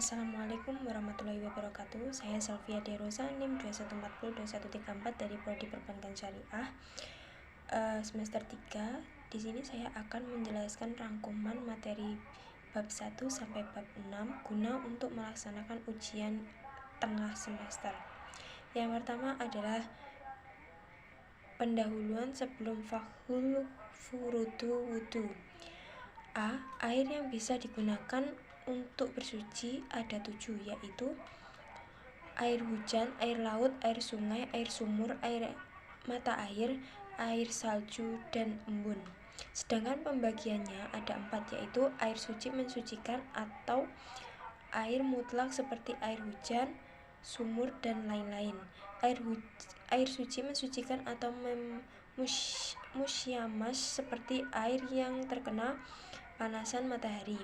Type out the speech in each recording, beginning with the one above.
Assalamualaikum warahmatullahi wabarakatuh. Saya Selvia Derosa, NIM 21402134 dari Prodi Perbankan Syariah semester 3. Di sini saya akan menjelaskan rangkuman materi bab 1 sampai bab 6 guna untuk melaksanakan ujian tengah semester. Yang pertama adalah pendahuluan sebelum fakhul furudu wudu. A. Air yang bisa digunakan untuk bersuci ada 7, yaitu air hujan, air laut, air sungai, air sumur, air mata air salju, dan embun. Sedangkan pembagiannya ada 4, yaitu air suci mensucikan atau air mutlak seperti air hujan, sumur, dan lain-lain. Air suci mensucikan atau musyamas seperti air yang terkena panasan matahari.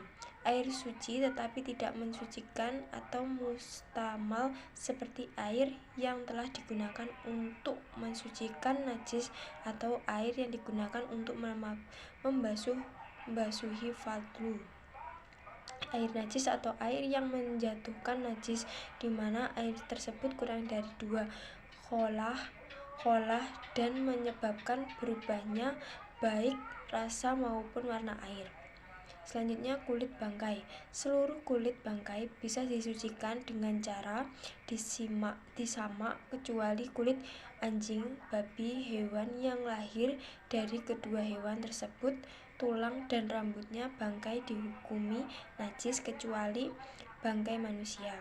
Air suci tetapi tidak mensucikan atau mustamal seperti air yang telah digunakan untuk mensucikan najis atau air yang digunakan untuk membasuhi fadlu. Air najis atau air yang menjatuhkan najis di mana air tersebut kurang dari 2 kholah dan menyebabkan berubahnya baik rasa maupun warna air. Selanjutnya, kulit bangkai. Seluruh kulit bangkai bisa disucikan dengan cara disamak kecuali kulit anjing, babi, hewan yang lahir dari kedua hewan tersebut. Tulang dan rambutnya bangkai dihukumi najis kecuali bangkai manusia.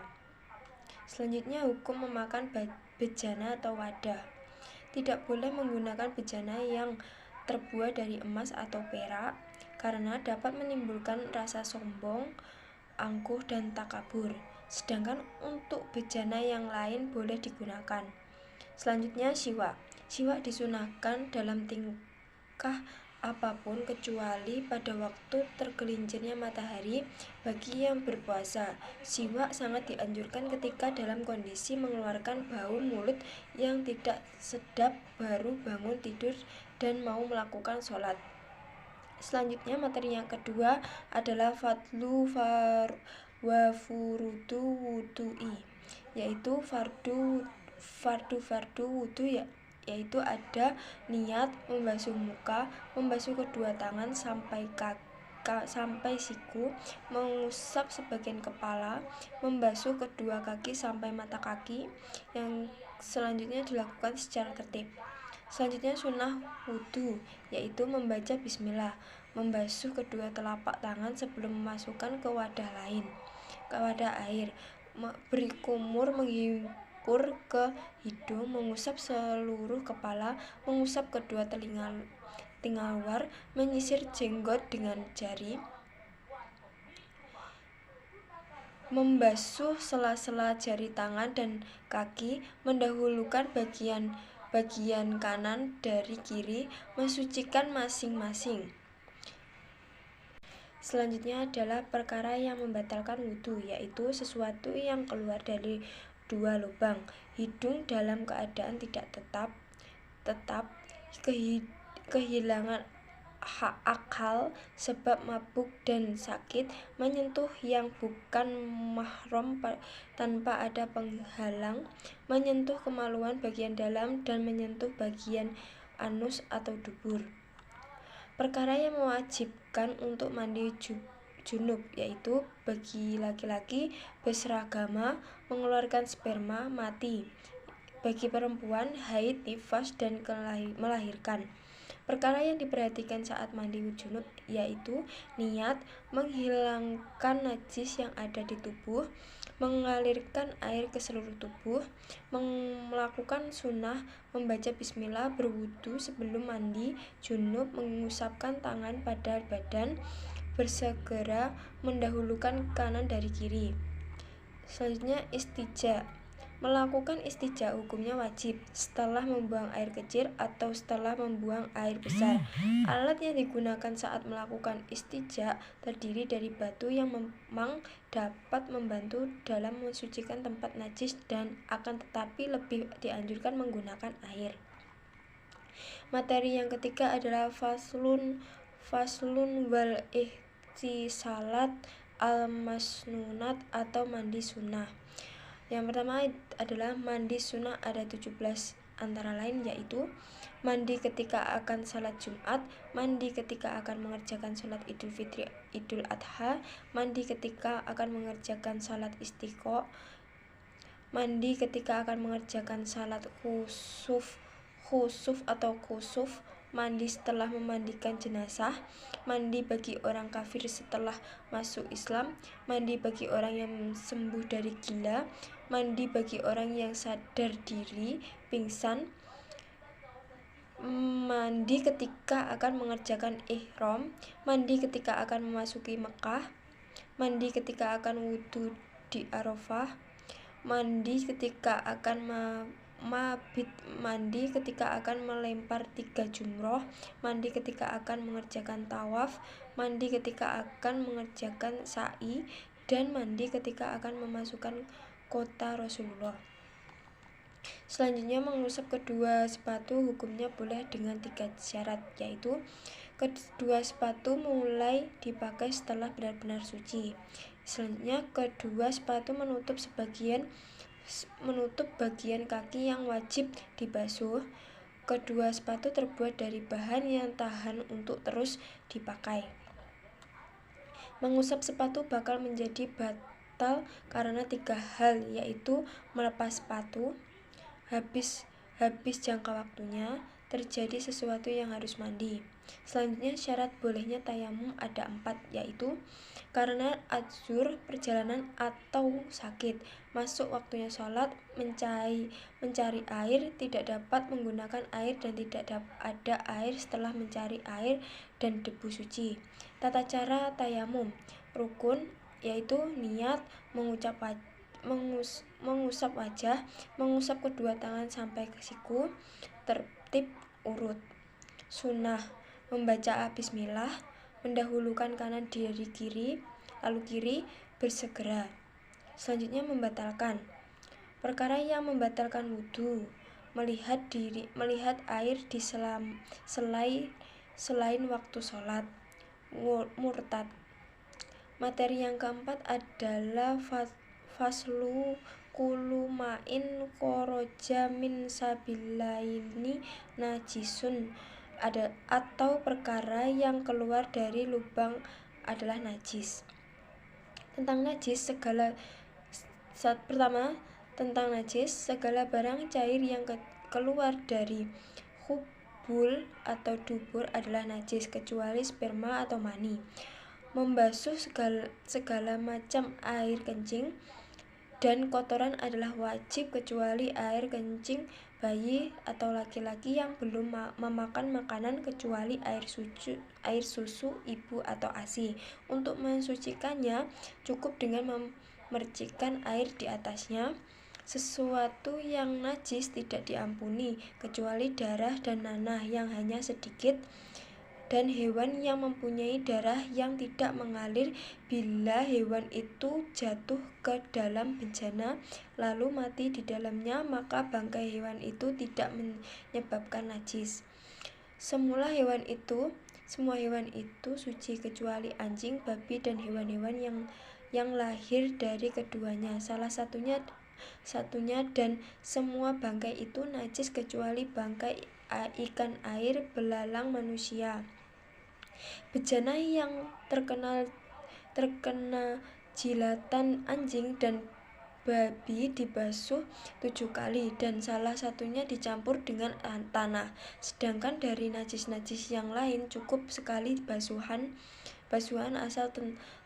Selanjutnya, hukum memakan bejana atau wadah. Tidak boleh menggunakan bejana yang terbuat dari emas atau perak karena dapat menimbulkan rasa sombong, angkuh, dan takabur. Sedangkan untuk bejana yang lain boleh digunakan. Selanjutnya, siwak. Siwak disunahkan dalam tingkah apapun kecuali pada waktu tergelincirnya matahari bagi yang berpuasa. Siwak sangat dianjurkan ketika dalam kondisi mengeluarkan bau mulut yang tidak sedap baru bangun tidur dan mau melakukan sholat. Selanjutnya, materi yang kedua adalah fadlu wa furudu wudu'i, yaitu fardu wudu, yaitu ada niat membasuh muka, membasuh kedua tangan sampai siku, mengusap sebagian kepala, membasuh kedua kaki sampai mata kaki, yang selanjutnya dilakukan secara tertib. Selanjutnya, sunnah wudu, yaitu membaca bismillah, membasuh kedua telapak tangan sebelum memasukkan ke wadah air, berkumur, menghimpur ke hidung, mengusap seluruh kepala, mengusap kedua telinga luar, menyisir jenggot dengan jari, membasuh sela-sela jari tangan dan kaki, mendahulukan bagian kanan dari kiri, mensucikan masing-masing. Selanjutnya adalah perkara yang membatalkan wudu, yaitu sesuatu yang keluar dari 2 lubang hidung dalam keadaan tidak tetap, kehilangan akal sebab mabuk dan sakit, menyentuh yang bukan mahram tanpa ada penghalang, menyentuh kemaluan bagian dalam, dan menyentuh bagian anus atau dubur. Perkara yang mewajibkan untuk mandi junub, yaitu bagi laki-laki berseragama, mengeluarkan sperma, mati. Bagi perempuan, haid, nifas, dan melahirkan. Perkara yang diperhatikan saat mandi junub yaitu niat, menghilangkan najis yang ada di tubuh, mengalirkan air ke seluruh tubuh, melakukan sunnah, membaca bismillah, berwudu sebelum mandi junub, mengusapkan tangan pada badan, bersegera mendahulukan kanan dari kiri. Selanjutnya, istijaa. Melakukan istijaa hukumnya wajib setelah membuang air kecil atau setelah membuang air besar. Alat yang digunakan saat melakukan istijaa terdiri dari batu yang memang dapat membantu dalam mensucikan tempat najis dan akan tetapi lebih dianjurkan menggunakan air. Materi yang ketiga adalah faslun wal ihtisalat al-masnunat atau mandi sunnah. Yang pertama adalah mandi sunnah, ada 17 antara lain, yaitu mandi ketika akan salat Jumat, mandi ketika akan mengerjakan salat Idul Fitri, Idul Adha, mandi ketika akan mengerjakan salat Istiqo, mandi ketika akan mengerjakan salat khusuf atau kusuf, mandi setelah memandikan jenazah, mandi bagi orang kafir setelah masuk Islam, mandi bagi orang yang sembuh dari gila, mandi bagi orang yang sadar diri, pingsan, mandi ketika akan mengerjakan ihram, mandi ketika akan memasuki Mekah, mandi ketika akan wudhu di Arafah, mandi ketika akan mabit, mandi ketika akan melempar 3 jumroh, mandi ketika akan mengerjakan tawaf, mandi ketika akan mengerjakan sa'i, dan mandi ketika akan memasukkan kota Rasulullah. Selanjutnya, mengusap kedua sepatu hukumnya boleh dengan 3 syarat, yaitu kedua sepatu mulai dipakai setelah benar-benar suci. Selanjutnya, kedua sepatu menutup bagian kaki yang wajib dibasuh. Kedua sepatu terbuat dari bahan yang tahan untuk terus dipakai. Mengusap sepatu bakal menjadi batal karena 3 hal, yaitu melepas sepatu, habis jangka waktunya, terjadi sesuatu yang harus mandi. Selanjutnya, syarat bolehnya tayamum ada 4, yaitu karena adzur, perjalanan, atau sakit, masuk waktunya sholat, mencari air, tidak dapat menggunakan air, dan tidak ada air setelah mencari air, dan debu suci. Tata cara tayamum: rukun, yaitu niat, mengusap wajah, mengusap kedua tangan sampai ke siku, tertib urut. Sunnah: membaca bismillah, mendahulukan kanan dari kiri, lalu kiri, bersegera. Selanjutnya, membatalkan perkara yang membatalkan wudhu: melihat air di selain waktu sholat. Murtad. Materi yang keempat adalah faslu kulumain koroja min sabilaini najisun, atau perkara yang keluar dari lubang adalah najis. Tentang najis, segala barang cair yang keluar dari hubul atau dubur adalah najis, kecuali sperma atau mani. Membasuh segala macam air kencing dan kotoran adalah wajib, kecuali air kencing bayi atau laki-laki yang belum memakan makanan, kecuali air susu ibu atau ASI. Untuk mensucikannya cukup dengan memercikkan air di atasnya. Sesuatu yang najis tidak diampuni, kecuali darah dan nanah yang hanya sedikit, dan hewan yang mempunyai darah yang tidak mengalir. Bila hewan itu jatuh ke dalam bejana lalu mati di dalamnya, maka bangkai hewan itu tidak menyebabkan najis. Semua hewan itu suci, kecuali anjing, babi, dan hewan-hewan yang lahir dari keduanya, salah satunya, dan semua bangkai itu najis, kecuali bangkai ikan air, belalang, manusia. Bejana yang terkena jilatan anjing dan babi dibasuh 7 kali, dan salah satunya dicampur dengan tanah. Sedangkan dari najis-najis yang lain cukup sekali basuhan asal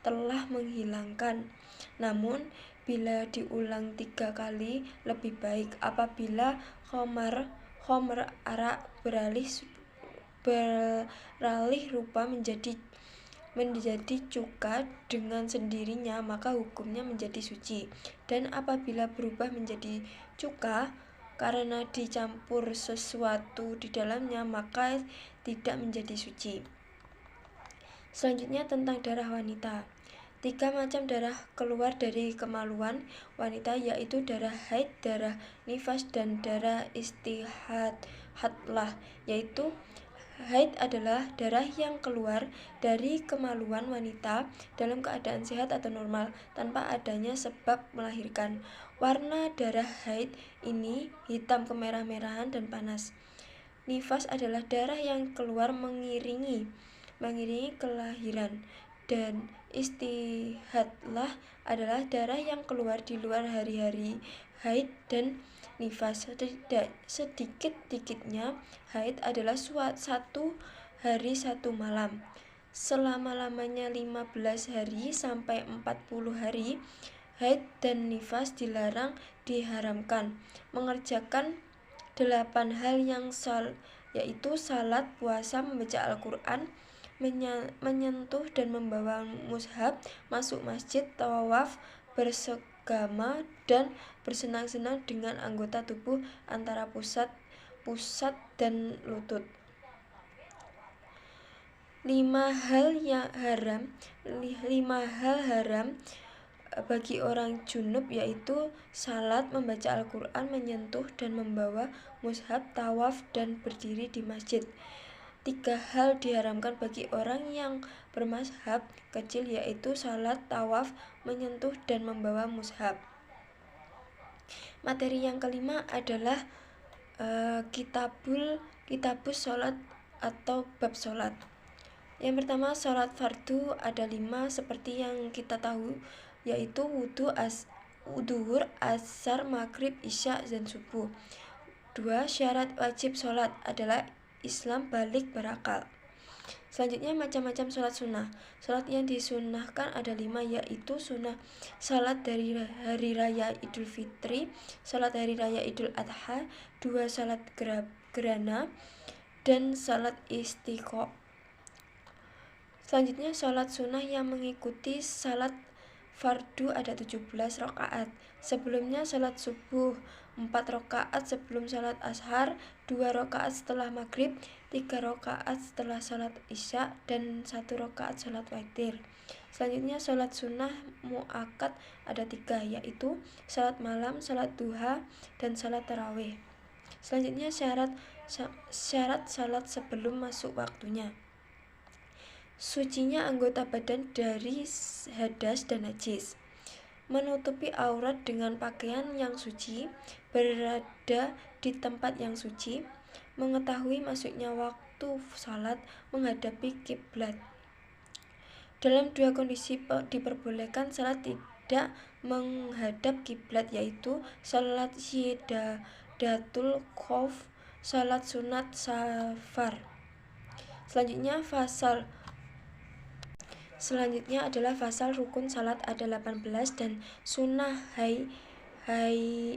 telah menghilangkan. Namun bila diulang 3 kali lebih baik. Apabila khamr arak beralih rupa menjadi cuka dengan sendirinya, maka hukumnya menjadi suci. Dan apabila berubah menjadi cuka karena dicampur sesuatu di dalamnya, maka tidak menjadi suci. Selanjutnya, tentang darah wanita. 3 macam darah keluar dari kemaluan wanita, yaitu darah haid, darah nifas, dan darah istihadlah, yaitu Haid adalah darah yang keluar dari kemaluan wanita dalam keadaan sehat atau normal tanpa adanya sebab melahirkan. Warna darah haid ini hitam kemerah-merahan dan panas. Nifas adalah darah yang keluar mengiringi kelahiran, dan istihadlah adalah darah yang keluar di luar hari-hari haid dan nifas. Sedikit-dikitnya haid adalah satu hari satu malam. Selama-lamanya 15 hari sampai 40 hari haid dan nifas diharamkan. Mengerjakan 8 hal yang yaitu salat, puasa, membaca Al-Quran, menyentuh dan membawa mushaf, masuk masjid, tawaf, bersegama, dan bersenang-senang dengan anggota tubuh antara pusat dan lutut. 5 hal haram bagi orang junub yaitu salat, membaca Al-Quran, menyentuh dan membawa mushaf, tawaf, dan berdiri di masjid. 3 hal diharamkan bagi orang yang bermazhab kecil yaitu salat, tawaf, menyentuh, dan membawa mushaf. Materi yang kelima adalah kitabus sholat atau bab sholat. Yang pertama, sholat fardu ada 5 seperti yang kita tahu, yaitu wudhu, duhur, asar, maghrib, isya, dan subuh. 2. Syarat wajib sholat adalah Islam, balik, berakal. Selanjutnya, macam-macam sholat sunnah. Sholat yang disunnahkan ada 5, yaitu sunnah sholat dari hari raya Idul Fitri, sholat hari raya Idul Adha, 2 sholat gerhana, dan sholat istiqo. Selanjutnya, sholat sunnah yang mengikuti sholat fardu ada 17 rakaat. Sebelumnya sholat subuh 4 rakaat sebelum sholat ashar, 2 rakaat setelah maghrib, 3 rakaat setelah sholat isya, dan 1 rakaat sholat witir. Selanjutnya, sholat sunnah mu'akkad ada 3, yaitu sholat malam, sholat duha, dan sholat tarawih. Selanjutnya, syarat sholat sebelum masuk waktunya. Sucinya anggota badan dari hadas dan najis. Menutupi aurat dengan pakaian yang suci, berada di tempat yang suci, mengetahui masuknya waktu salat, menghadapi kiblat. Dalam 2 kondisi diperbolehkan salat tidak menghadap kiblat, yaitu salat syiddatul khauf, salat sunat safar. Selanjutnya adalah fasal rukun salat ada 18 dan sunnah hayatnya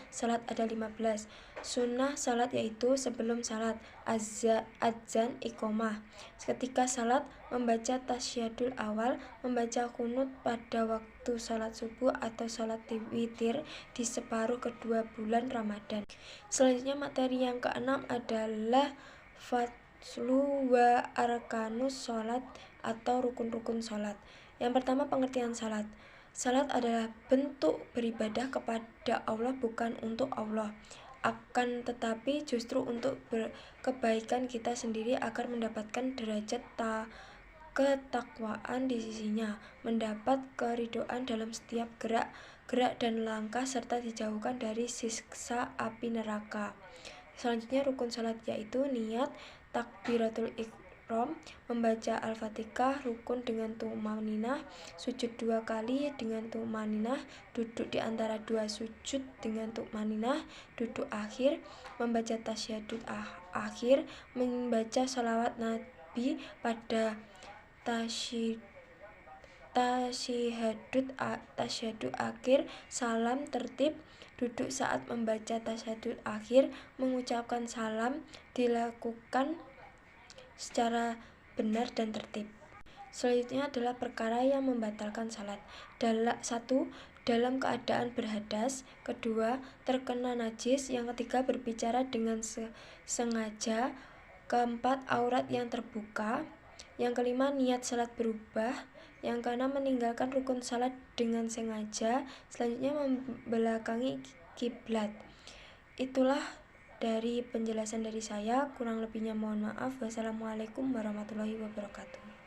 salat ada 15. Sunnah salat yaitu sebelum salat, adzan, iqomah, ketika salat, membaca tasyahud awal, membaca qunut pada waktu salat subuh atau salat witir di separuh kedua bulan Ramadan. Selanjutnya, materi yang keenam adalah faslu wa arkanus sholat atau rukun-rukun sholat. Yang pertama, pengertian salat. Salat adalah bentuk beribadah kepada Allah, bukan untuk Allah, akan tetapi justru untuk kebaikan kita sendiri agar mendapatkan derajat ketakwaan di sisinya, mendapat keridhaan dalam setiap gerak dan langkah, serta dijauhkan dari siksa api neraka. Selanjutnya, rukun salat yaitu niat, takbiratul ihram, membaca Al-Fatihah, rukun dengan tumaninah, sujud 2 kali dengan tumaninah, duduk di antara 2 sujud dengan tumaninah, duduk akhir, membaca tasyahud akhir, membaca salawat Nabi pada tasyahud akhir, salam tertib, duduk saat membaca tasyahud akhir, mengucapkan salam dilakukan secara benar dan tertib. Selanjutnya adalah perkara yang membatalkan salat. 1. Dalam keadaan berhadas. 2. Terkena najis. Yang ketiga, berbicara dengan sengaja. 4. Aurat yang terbuka. Yang kelima, niat salat berubah. Yang keenam, meninggalkan rukun salat dengan sengaja. Selanjutnya, membelakangi kiblat. Itulah dari penjelasan dari saya. Kurang lebihnya mohon maaf. Wassalamualaikum warahmatullahi wabarakatuh.